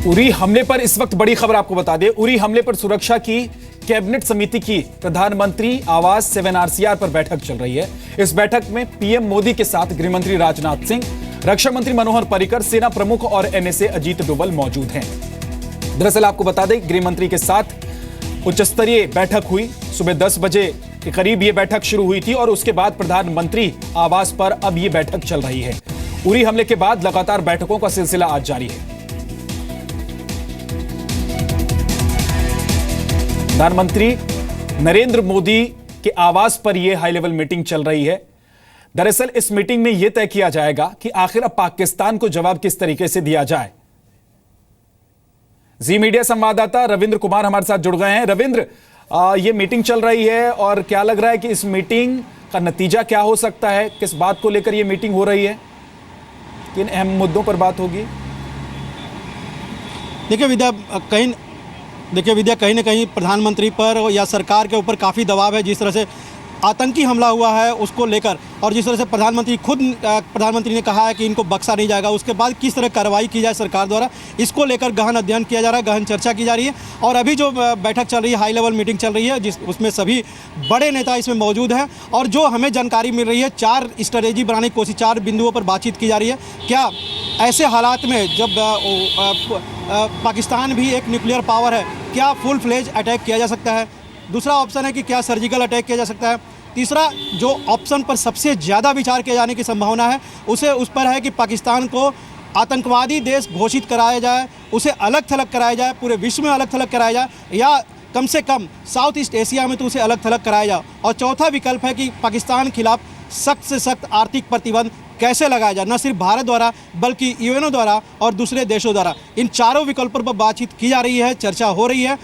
उरी हमले पर इस वक्त बड़ी खबर आपको बता दें। उरी हमले पर सुरक्षा की कैबिनेट समिति की प्रधानमंत्री आवास 7 RCR पर बैठक चल रही है। इस बैठक में पीएम मोदी के साथ गृहमंत्री राजनाथ सिंह, रक्षा मंत्री मनोहर पर्रिकर, सेना प्रमुख और NSA अजीत डोभाल मौजूद हैं। दरअसल आपको बता दें, गृहमंत्री के साथ उच्च स्तरीय बैठक हुई। सुबह 10 बजे के करीब यह बैठक शुरू हुई थी और उसके बाद प्रधानमंत्री आवास पर अब यह बैठक चल रही है। उरी हमले के बाद लगातार बैठकों का सिलसिला आज जारी है। प्रधानमंत्री नरेंद्र मोदी के आवास पर यह हाई लेवल मीटिंग चल रही है। दरअसल इस मीटिंग में यह तय किया जाएगा कि आखिर अब पाकिस्तान को जवाब किस तरीके से दिया जाए। जी मीडिया संवाददाता रविंद्र कुमार हमारे साथ जुड़ गए हैं। रविंद्र, यह मीटिंग चल रही है और क्या लग रहा है कि इस मीटिंग का नतीजा क्या हो सकता है? किस बात को लेकर यह मीटिंग हो रही है? किन अहम मुद्दों पर बात होगी? देखिए विद्या, कहीं ना कहीं प्रधानमंत्री पर या सरकार के ऊपर काफ़ी दबाव है। जिस तरह से आतंकी हमला हुआ है उसको लेकर, और जिस तरह से प्रधानमंत्री ने कहा है कि इनको बख्शा नहीं जाएगा, उसके बाद किस तरह कार्रवाई की जाए सरकार द्वारा, इसको लेकर गहन अध्ययन किया जा रहा है, गहन चर्चा की जा रही है। और अभी जो बैठक चल रही है, हाई लेवल मीटिंग चल रही है, उसमें सभी बड़े नेता इसमें मौजूद हैं। और जो हमें जानकारी मिल रही है, 4 स्ट्रेटेजी बनाने की कोशिश, 4 बिंदुओं पर बातचीत की जा रही है। क्या ऐसे हालात में जब पाकिस्तान भी एक न्यूक्लियर पावर है, क्या फुल फ्लेज अटैक किया जा सकता है? दूसरा ऑप्शन है कि क्या सर्जिकल अटैक किया जा सकता है? तीसरा जो ऑप्शन पर सबसे ज़्यादा विचार किए जाने की संभावना है उस पर है कि पाकिस्तान को आतंकवादी देश घोषित कराया जाए, उसे अलग थलग कराया जाए, पूरे विश्व में अलग थलग कराया जाए, या कम से कम साउथ ईस्ट एशिया में तो उसे अलग थलग कराया जाए। और चौथा विकल्प है कि पाकिस्तान खिलाफ सख्त से सख्त आर्थिक प्रतिबंध कैसे लगाया जाए, न सिर्फ भारत द्वारा बल्कि यूएनओ द्वारा और दूसरे देशों द्वारा। इन चारों विकल्पों पर बातचीत की जा रही है, चर्चा हो रही है।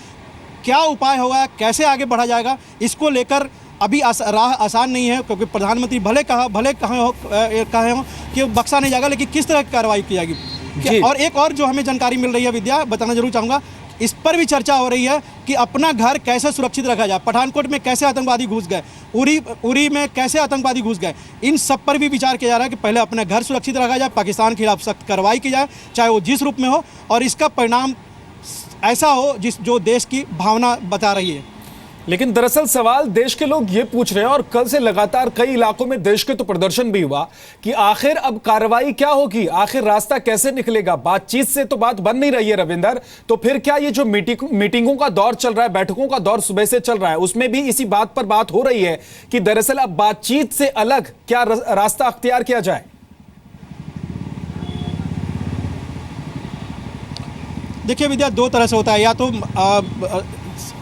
क्या उपाय होगा, कैसे आगे बढ़ा जाएगा, इसको लेकर अभी राह आसान नहीं है, क्योंकि प्रधानमंत्री भले कहे हो कि बख्शा नहीं जाएगा, लेकिन किस तरह की कार्रवाई की जाएगी। और एक और जो हमें जानकारी मिल रही है विद्या, बताना जरूर चाहूँगा, इस पर भी चर्चा हो रही है कि अपना घर कैसे सुरक्षित रखा जाए। पठानकोट में कैसे आतंकवादी घुस गए, उरी में कैसे आतंकवादी घुस गए, इन सब पर भी विचार किया जा रहा है कि पहले अपना घर सुरक्षित रखा जाए, पाकिस्तान के खिलाफ सख्त कार्रवाई की जाए, चाहे वो जिस रूप में हो, और इसका परिणाम ऐसा हो जो देश की भावना बता रही है। लेकिन दरअसल सवाल देश के लोग ये पूछ रहे हैं, और कल से लगातार कई इलाकों में देश के तो प्रदर्शन भी हुआ, कि आखिर अब कार्रवाई क्या होगी, आखिर रास्ता कैसे निकलेगा? बातचीत से तो बात बन नहीं रही है रविंदर, तो फिर क्या ये जो मीटिंगों का दौर चल रहा है, बैठकों का दौर सुबह से चल रहा है, उसमें भी इसी बात पर बात हो रही है कि दरअसल अब बातचीत से अलग क्या रास्ता अख्तियार किया जाए? देखिए विद्या, 2 तरह से होता है। या तो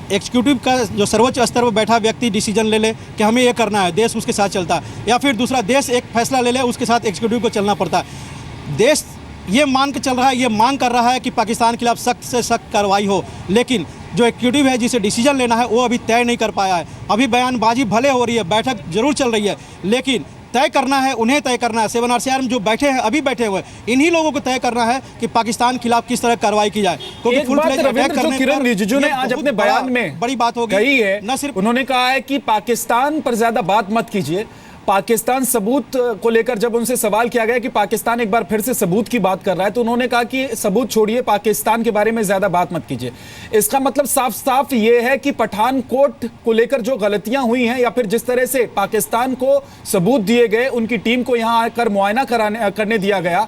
एग्जीक्यूटिव का जो सर्वोच्च स्तर पर बैठा व्यक्ति डिसीजन ले ले कि हमें ये करना है, देश उसके साथ चलता है, या फिर दूसरा देश एक फैसला ले ले, उसके साथ एग्जीक्यूटिव को चलना पड़ता है। देश ये मान के चल रहा है, ये मांग कर रहा है कि पाकिस्तान के खिलाफ सख्त से सख्त कार्रवाई हो, लेकिन जो एग्जीक्यूटिव है जिसे डिसीजन लेना है वो अभी तय नहीं कर पाया है। अभी बयानबाजी भले हो रही है, बैठक जरूर चल रही है, लेकिन तय करना है, उन्हें तय करना है। 7 RCR में जो बैठे हैं, अभी बैठे हुए, इन्हीं लोगों को तय करना है कि पाकिस्तान के खिलाफ किस तरह कार्रवाई की जाए। क्योंकि फुल फ्लेज अटैक करने किरण रिजिजू ने आज अपने बयान में बड़ी बात हो गई है। न सिर्फ उन्होंने कहा है कि पाकिस्तान पर ज्यादा बात मत कीजिए। पाकिस्तान सबूत को लेकर जब उनसे सवाल किया गया कि पाकिस्तान एक बार फिर से सबूत की बात कर रहा है, तो उन्होंने कहा कि सबूत छोड़िए, पाकिस्तान के बारे में ज्यादा बात मत कीजिए। इसका मतलब साफ साफ ये है कि पठानकोट को लेकर जो गलतियां हुई हैं, या फिर जिस तरह से पाकिस्तान को सबूत दिए गए, उनकी टीम को यहां आकर मुआयना करने दिया गया,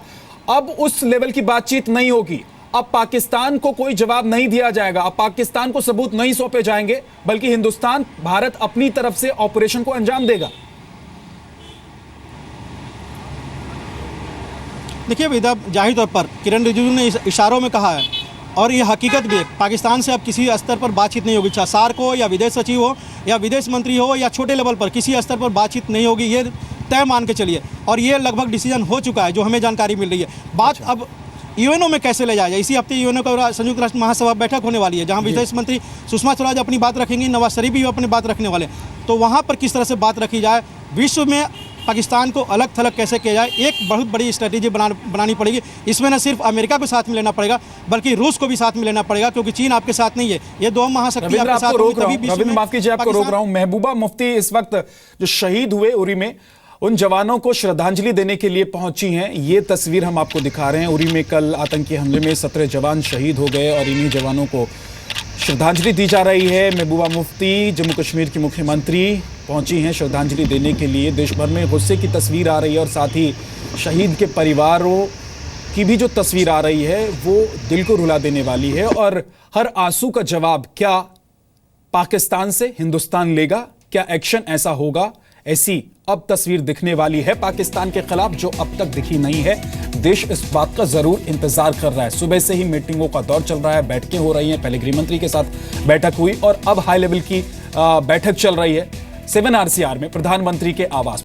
अब उस लेवल की बातचीत नहीं होगी। अब पाकिस्तान को कोई जवाब नहीं दिया जाएगा, अब पाकिस्तान को सबूत नहीं सौंपे जाएंगे, बल्कि हिंदुस्तान, भारत अपनी तरफ से ऑपरेशन को अंजाम देगा। देखिए विद्या, जाहिर तौर पर किरण रिजिजू ने इशारों में कहा है, और ये हकीकत भी है, पाकिस्तान से अब किसी स्तर पर बातचीत नहीं होगी, चाहे सार्क हो या विदेश सचिव हो या विदेश मंत्री हो या छोटे लेवल पर किसी स्तर पर बातचीत नहीं होगी, ये तय मान के चलिए। और ये लगभग डिसीजन हो चुका है, जो हमें जानकारी मिल रही है। बात अब यूएनओ में कैसे ले जाया जाए। इसी हफ्ते यूएनओ का संयुक्त राष्ट्र महासभा बैठक होने वाली है, जहाँ विदेश मंत्री सुषमा स्वराज अपनी बात रखेंगी, नवाज शरीफ भी अपनी बात रखने वाले। तो वहाँ पर किस तरह से बात रखी जाए, विश्व में पाकिस्तान को अलग थलग कैसे किया जाए, एक बहुत बड़ी स्ट्रेटेजी बनानी पड़ेगी। इसमें न सिर्फ अमेरिका को साथ में लेना पड़ेगा, बल्कि रूस को भी साथ में लेना पड़ेगा, क्योंकि चीन आपके साथ नहीं है। ये 2 महाशक्ति आपके साथ। माफ कीजिए, आपको रोक रहा हूं। महबूबा मुफ्ती इस वक्त जो शहीद हुए उरी में, उन जवानों को श्रद्धांजलि देने के लिए पहुंची हैं। ये तस्वीर हम आपको दिखा रहे हैं। उरी में कल आतंकी हमले में 17 जवान शहीद हो गए और इन्हीं जवानों को श्रद्धांजलि दी जा रही है। महबूबा मुफ्ती जम्मू कश्मीर की मुख्यमंत्री पहुंची हैं श्रद्धांजलि देने के लिए। देश भर में गुस्से की तस्वीर आ रही है और साथ ही शहीद के परिवारों की भी जो तस्वीर आ रही है वो दिल को रुला देने वाली है। और हर आंसू का जवाब क्या पाकिस्तान से हिंदुस्तान लेगा? क्या एक्शन ऐसा होगा? ऐसी अब तस्वीर दिखने वाली है पाकिस्तान के खिलाफ जो अब तक दिखी नहीं है। देश इस बात का जरूर इंतजार कर रहा है। सुबह से ही मीटिंगों का दौर चल रहा है, बैठकें हो रही हैं। पहले गृह मंत्री के साथ बैठक हुई और अब हाई लेवल की बैठक चल रही है 7 RCR में प्रधानमंत्री के आवास।